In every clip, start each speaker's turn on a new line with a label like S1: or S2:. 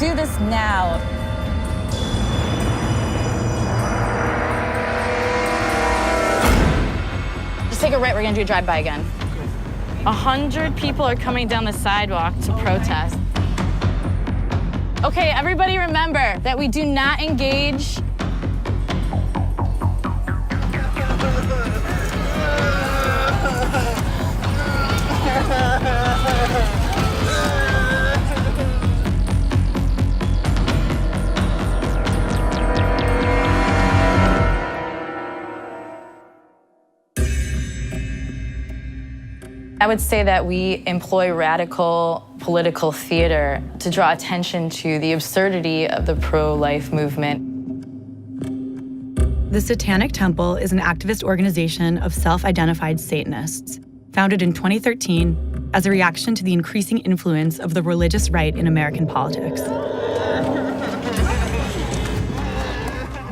S1: do this now. Just take a right, we're gonna do a drive-by again. 100 people are coming down the sidewalk to protest. Okay, everybody remember that we do not engage. I would say that we employ radical political theater to draw attention to the absurdity of the pro-life movement.
S2: The Satanic Temple is an activist organization of self-identified Satanists, founded in 2013 as a reaction to the increasing influence of the religious right in American politics.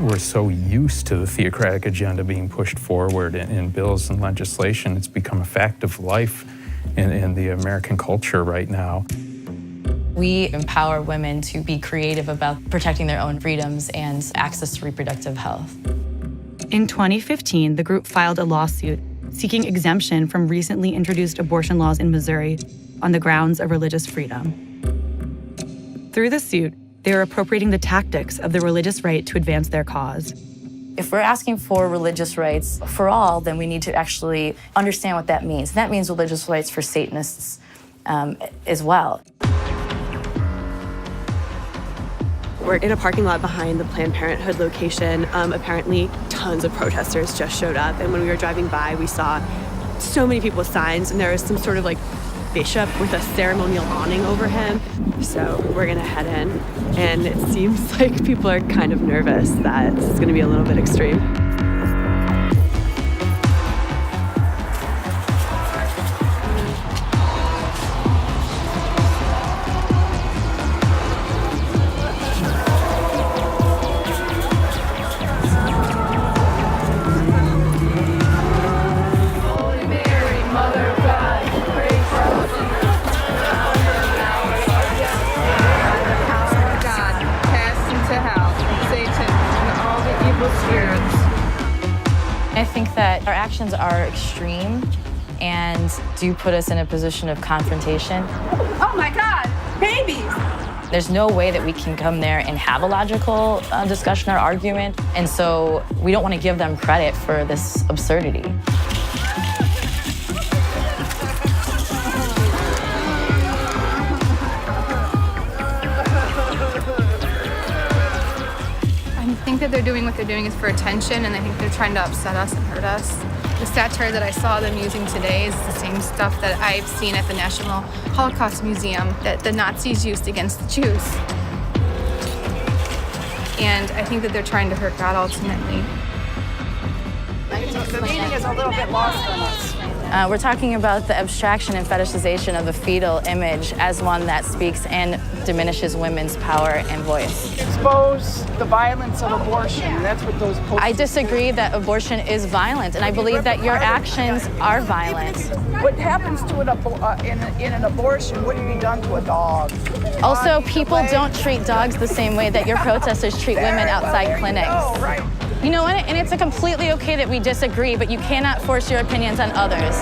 S3: We're so used to the theocratic agenda being pushed forward in bills and legislation. It's become a fact of life in the American culture right now.
S1: We empower women to be creative about protecting their own freedoms and access to reproductive health.
S2: In 2015, the group filed a lawsuit seeking exemption from recently introduced abortion laws in Missouri on the grounds of religious freedom. Through the suit, they are appropriating the tactics of the religious right to advance their cause.
S1: If we're asking for religious rights for all, then we need to actually understand what that means. And that means religious rights for Satanists as well.
S4: We're in a parking lot behind the Planned Parenthood location. Apparently, tons of protesters just showed up. And when we were driving by, we saw so many people with signs, and there was some sort of bishop with a ceremonial awning over him. So we're gonna head in, and it seems like people are kind of nervous that this is gonna be a little bit extreme.
S1: I think that our actions are extreme and do put us in a position of confrontation.
S5: Oh my God, babies!
S1: There's no way that we can come there and have a logical discussion or argument, and so we don't want to give them credit for this absurdity.
S5: I think that they're doing what they're doing is for attention, and I think they're trying to upset us and hurt us. The satire that I saw them using today is the same stuff that I've seen at the National Holocaust Museum that the Nazis used against the Jews. And I think that they're trying to hurt God ultimately.
S6: The meaning is a little bit lost on us.
S1: We're talking about the abstraction and fetishization of the fetal image as one that speaks and diminishes women's power and voice.
S6: Expose the violence of abortion. That's what those posters
S1: I disagree that abortion is violent, and I believe that your actions are violent.
S6: What happens to in an abortion wouldn't be done to a dog.
S1: Also, people don't treat dogs the same way that your protesters treat women outside clinics.
S6: Oh, right.
S1: You know what? And it's completely okay that we disagree, but you cannot force your opinions on others.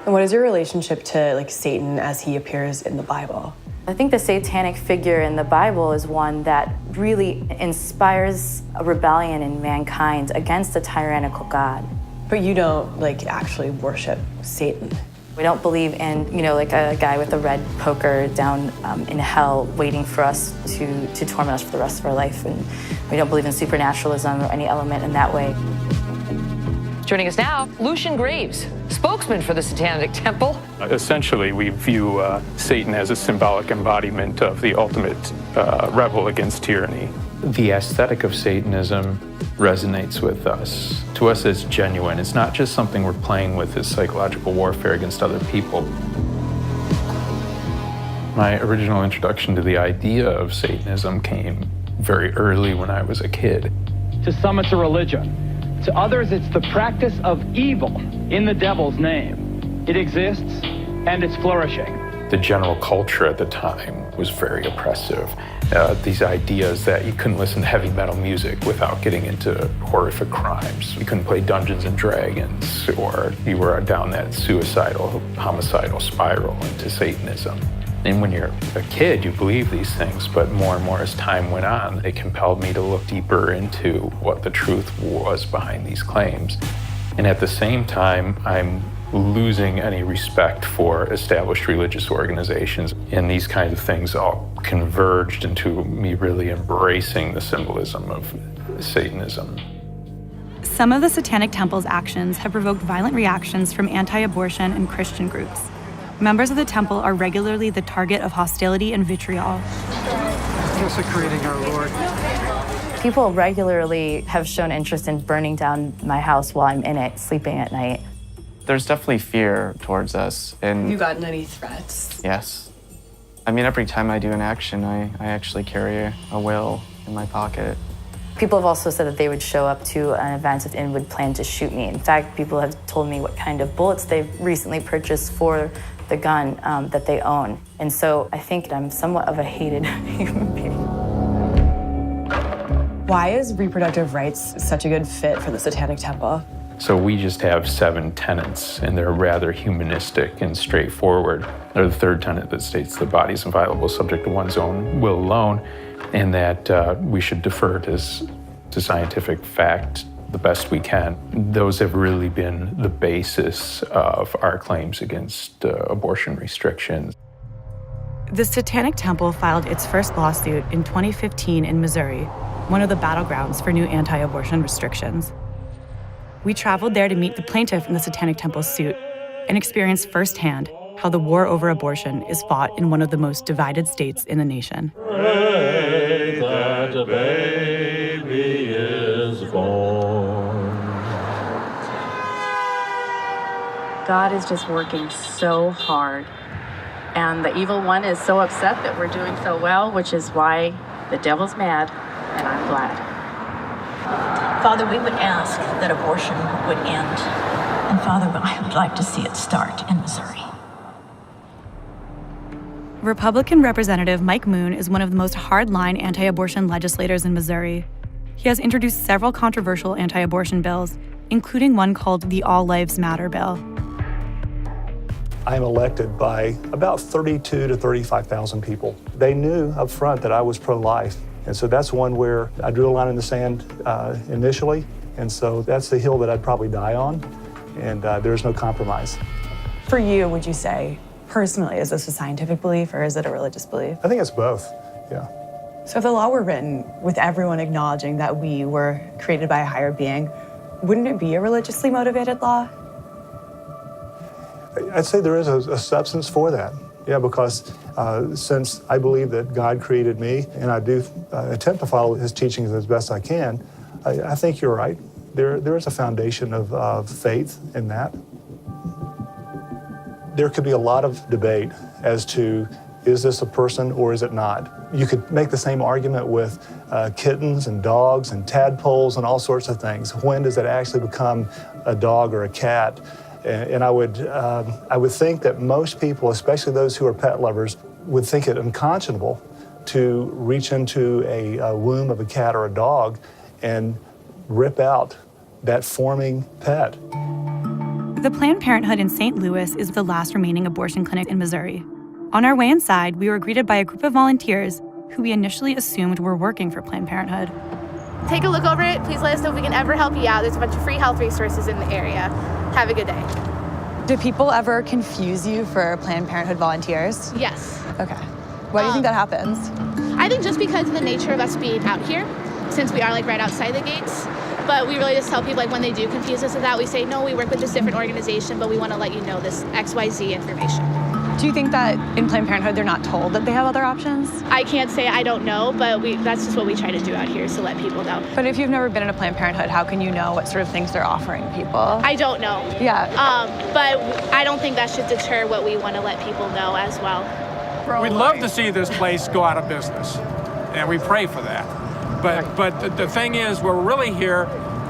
S7: And what is your relationship to Satan as he appears in the Bible?
S1: I think the satanic figure in the Bible is one that really inspires a rebellion in mankind against a tyrannical God.
S7: But you don't actually worship Satan.
S1: We don't believe in, a guy with a red poker down in hell waiting for us to torment us for the rest of our life. And we don't believe in supernaturalism or any element in that way.
S8: Joining us now, Lucian Graves, spokesman for the Satanic Temple.
S3: Essentially, we view Satan as a symbolic embodiment of the ultimate rebel against tyranny. The aesthetic of Satanism resonates with us. To us, it's genuine. It's not just something we're playing with as psychological warfare against other people. My original introduction to the idea of Satanism came very early when I was a kid.
S9: To some, it's a religion. To others, it's the practice of evil in the devil's name. It exists, and it's flourishing.
S3: The general culture at the time was very oppressive. These ideas that you couldn't listen to heavy metal music without getting into horrific crimes. You couldn't play Dungeons and Dragons, or you were down that suicidal, homicidal spiral into Satanism. And when you're a kid, you believe these things, but more and more as time went on, they compelled me to look deeper into what the truth was behind these claims. And at the same time, I'm losing any respect for established religious organizations. And these kinds of things all converged into me really embracing the symbolism of Satanism.
S2: Some of the Satanic Temple's actions have provoked violent reactions from anti-abortion and Christian groups. Members of the temple are regularly the target of hostility and vitriol.
S10: Desecrating our Lord.
S1: People regularly have shown interest in burning down my house while I'm in it, sleeping at night.
S11: There's definitely fear towards us. And
S7: Have you gotten any threats?
S11: yes. I mean, every time I do an action, I actually carry a will in my pocket.
S1: People have also said that they would show up to an event and would plan to shoot me. In fact, people have told me what kind of bullets they've recently purchased for the gun that they own. And so I think I'm somewhat of a hated human being.
S7: Why is reproductive rights such a good fit for the Satanic Temple?
S3: So we just have 7 tenets, and they're rather humanistic and straightforward. They're the third tenet that states the body is inviolable, subject to one's own will alone, and that we should defer to scientific fact the best we can. Those have really been the basis of our claims against abortion restrictions.
S2: The Satanic Temple filed its first lawsuit in 2015 in Missouri, one of the battlegrounds for new anti-abortion restrictions. We traveled there to meet the plaintiff in the Satanic Temple's suit and experience firsthand how the war over abortion is fought in one of the most divided states in the nation.
S12: Pray that a baby is born.
S13: God is just working so hard, and the evil one is so upset that we're doing so well, which is why the devil's mad, and I'm glad.
S14: Father, we would ask that abortion would end. And Father, I would like to see it start in Missouri.
S2: Republican Representative Mike Moon is one of the most hardline anti-abortion legislators in Missouri. He has introduced several controversial anti-abortion bills, including one called the All Lives Matter bill.
S15: I am elected by about 32 to 35,000 people. They knew up front that I was pro-life. And so that's one where I drew a line in the sand initially. And so that's the hill that I'd probably die on. And there's no compromise.
S7: For you, would you say, personally, is this a scientific belief or is it a religious belief?
S15: I think it's both, yeah.
S7: So if the law were written with everyone acknowledging that we were created by a higher being, wouldn't it be a religiously motivated law?
S15: I'd say there is a substance for that. Yeah, because since I believe that God created me, and I do attempt to follow his teachings as best I can, I think you're right. There is a foundation of faith in that. There could be a lot of debate as to, is this a person or is it not? You could make the same argument with kittens and dogs and tadpoles and all sorts of things. When does it actually become a dog or a cat? And I would think that most people, especially those who are pet lovers, would think it unconscionable to reach into a womb of a cat or a dog and rip out that forming pet.
S2: The Planned Parenthood in St. Louis is the last remaining abortion clinic in Missouri. On our way inside, we were greeted by a group of volunteers who we initially assumed were working for Planned Parenthood.
S5: Take a look over it. Please let us know if we can ever help you out. There's a bunch of free health resources in the area. Have a good day.
S7: Do people ever confuse you for Planned Parenthood volunteers?
S5: Yes.
S7: Okay. Why do you think that happens?
S5: I think just because of the nature of us being out here, since we are like right outside the gates, but we really just tell people like when they do confuse us with that, we say, no, we work with this different organization, but we want to let you know this XYZ information.
S7: Do you think that in Planned Parenthood they're not told that they have other options?
S5: I can't say, I don't know, but that's just what we try to do out here, is to let people know.
S7: But if you've never been in a Planned Parenthood, how can you know what sort of things they're offering people?
S5: I don't know.
S7: Yeah.
S5: But I don't think that should deter what we want to let people know as well.
S10: We'd love to see this place go out of business, and we pray for that. But the thing is, we're really here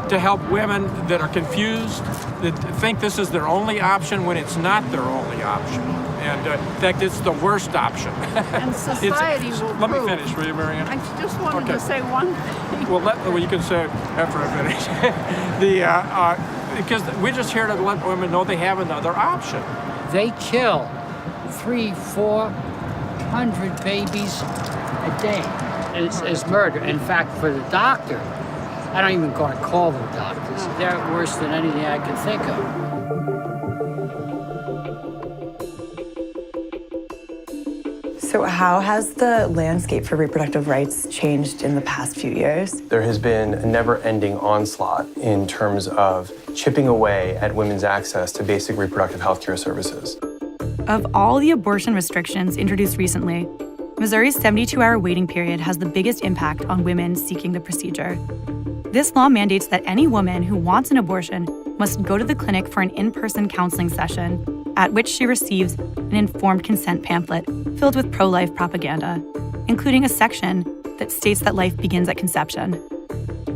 S10: to help women that are confused, that think this is their only option when it's not their only option. And in fact, it's the worst option.
S6: And society will
S10: Let me
S6: prove.
S10: finish, will you, Marianne?
S6: I just wanted to say one thing.
S10: Well, you can say it after I finish. Because we're just here to let women know they have another option.
S16: They kill 300-400 babies a day. It's murder. In fact, for the doctor, I don't even call them doctors. They're worse than anything I can think of.
S7: So how has the landscape for reproductive rights changed in the past few years?
S17: There has been a never-ending onslaught in terms of chipping away at women's access to basic reproductive health care services.
S2: Of all the abortion restrictions introduced recently, Missouri's 72-hour waiting period has the biggest impact on women seeking the procedure. This law mandates that any woman who wants an abortion must go to the clinic for an in-person counseling session, at which she receives an informed consent pamphlet filled with pro-life propaganda, including a section that states that life begins at conception.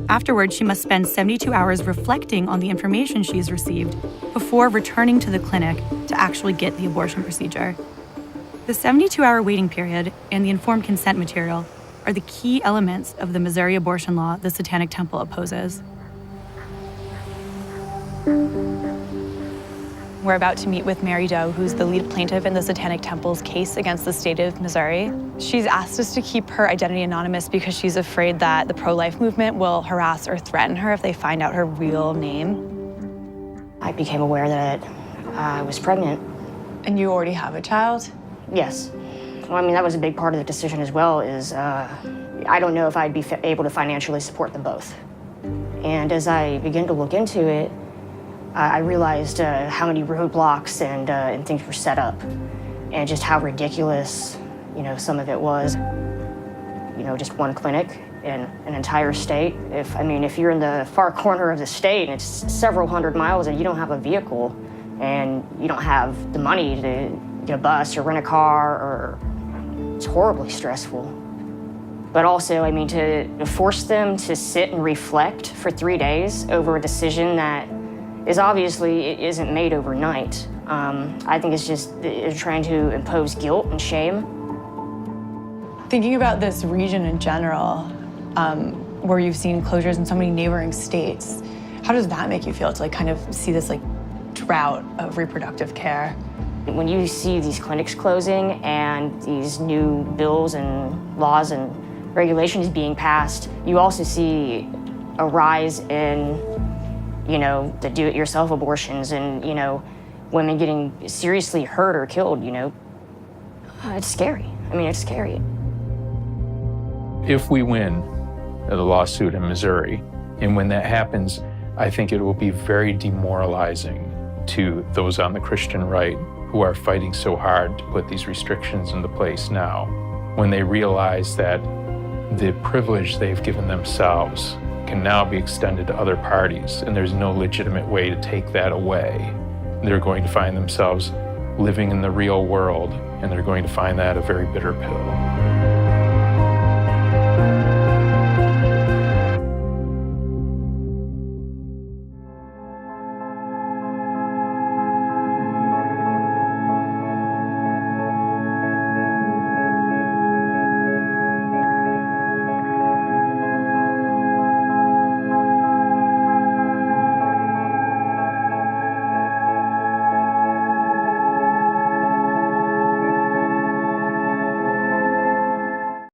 S2: Afterwards, she must spend 72 hours reflecting on the information she's received before returning to the clinic to actually get the abortion procedure. The 72-hour waiting period and the informed consent material are the key elements of the Missouri abortion law the Satanic Temple opposes. We're about to meet with Mary Doe, who's the lead plaintiff in the Satanic Temple's case against the state of Missouri. She's asked us to keep her identity anonymous because she's afraid that the pro-life movement will harass or threaten her if they find out her real name.
S18: I became aware that I was pregnant.
S7: And you already have a child?
S18: Yes. Well, I mean, that was a big part of the decision as well, is I don't know if I'd be able to financially support them both. And as I began to look into it, I realized how many roadblocks and things were set up, and just how ridiculous, some of it was. Just one clinic in an entire state. If you're in the far corner of the state and it's several hundred miles and you don't have a vehicle and you don't have the money to get a bus or rent a car, it's horribly stressful. But also, to force them to sit and reflect for 3 days over a decision that it isn't made overnight. I think it's trying to impose guilt and shame.
S7: Thinking about this region in general, where you've seen closures in so many neighboring states, how does that make you feel to kind of see this drought of reproductive care?
S18: When you see these clinics closing and these new bills and laws and regulations being passed, you also see a rise in the do-it-yourself abortions and, women getting seriously hurt or killed, It's scary. It's scary.
S3: If we win the lawsuit in Missouri, and when that happens, I think it will be very demoralizing to those on the Christian right who are fighting so hard to put these restrictions into place now, when they realize that the privilege they've given themselves can now be extended to other parties, and there's no legitimate way to take that away. They're going to find themselves living in the real world, and they're going to find that a very bitter pill.